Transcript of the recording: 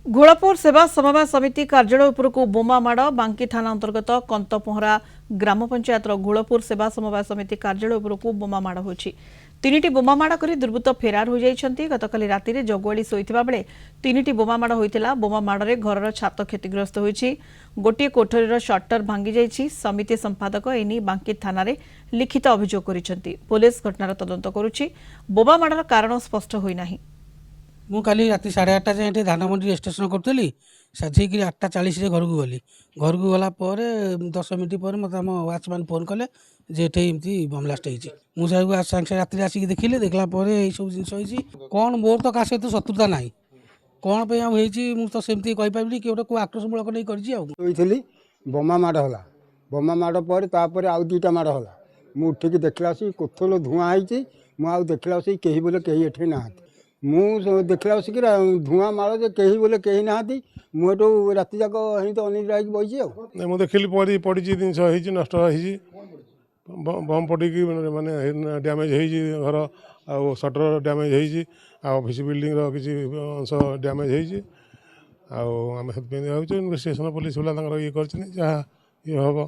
घोड़पुर सेवा समवाय समिति कार्यालय उपरकू बोमा माड़ बांकी थाना अंतर्गत कंतपहरा ग्राम पंचायत घोड़पुर सेवा समवाय समिति कार्यालय उपरकू बोमा माड़ होछि। तीनिटी बोमा माड़ करी दुर्बृत्त फेरार हो जाइछन्ति। गतकाली रातिरे जगुआड़ी शोइथिबा बेले तीनिटी बोमा माड़ होइतिला। बोमा माड़रे घरर छात क्षतिग्रस्त होइछि। गोटिए कोठरीर शटर भांगी जाइछि। समिति संपादक एनी बांकी थानारे लिखित अभियोग करिसन्ति। पुलिस घटनार तदंत करुछि। बोमा माड़र कारण स्पष्ट होई नाही। ମୁଁ କାଲି ରାତି 8:30 ଯାଏଁ ଏଠି ଧାନମଣ୍ଡି ଷ୍ଟେସନ କରୁଥିଲି। ସାଥିକି 8:40ରେ ଘରକୁ ଗଲି। ଘରକୁ ଗଲା ପରେ 10 ମିନିଟ୍ ପରେ ମୋତେ ଆମ ୱାଚମ୍ୟାନ୍ ଫୋନ୍ କଲେ ଯେ ଏଠି ଏମିତି ବମ୍ ବ୍ଲାଷ୍ଟ ହେଇଛି। ମୁଁ ସାଙ୍ଗେ ସାଙ୍ଗେ ରାତିରେ ଆସିକି ଦେଖିଲି। ଦେଖିଲା ପରେ ଏଇସବୁ ଜିନିଷ ହେଇଛି। କ'ଣ ମୋର ତ କାହା ସହିତ ଶତ୍ରୁତା ନାହିଁ। କ'ଣ ପାଇଁ ଆଉ ହେଇଛି ମୁଁ ତ ସେମିତି କହିପାରିବିନି। କି ଗୋଟେ କେଉଁ ଆକ୍ରୋଶମୂଳକ ନେଇ କରିଛି ଆଉ। ଶୋଇଥିଲି ବୋମା ମାଡ଼ ହେଲା। ବୋମା ମାଡ଼ ପରେ ତାପରେ ଆଉ ଦୁଇଟା ମାଡ଼ ହେଲା। ମୁଁ ଉଠିକି ଦେଖିଲା ଆସିକି କୋଠଲ ଧୂଆଁ ହେଇଛି। ମୁଁ ଆଉ ଦେଖିଲା ଆସିକି କେହି ବୋଲେ କେହି ଏଠି ନାହାନ୍ତି। ମୁଁ ଦେଖିଲା ଆସିକି ଧୂଆଁ ମାଳ ଯେ କେହି ବୋଲେ କେହି ନାହାନ୍ତି। ମୁଁ ଏଠୁ ରାତି ଯାକ ଏମିତି ଅନିଦ୍ରା ହେଇକି ବଇଛି ଆଉ। ମୁଁ ଦେଖିଲି ପଡ଼ିଛି ଜିନିଷ ହେଇଛି, ନଷ୍ଟ ହେଇଛି। ବମ୍ ପଡ଼ିକି ମାନେ ଡ୍ୟାମେଜ୍ ହେଇଛି ଘର, ଆଉ ସଟର ଡ୍ୟାମେଜ୍ ହେଇଛି, ଆଉ ଅଫିସ୍ ବିଲ୍ଡିଂର କିଛି ଅଂଶ ଡ୍ୟାମେଜ୍ ହେଇଛି। ଆଉ ଆମେ ସେଥିପାଇଁ ଯାଉଛୁ ଇନଭେଷ୍ଟିଗେସନ୍ ପୋଲିସ ବାଲା ତାଙ୍କର ଇଏ କରିଛନ୍ତି, ଯାହା ଇଏ ହେବ।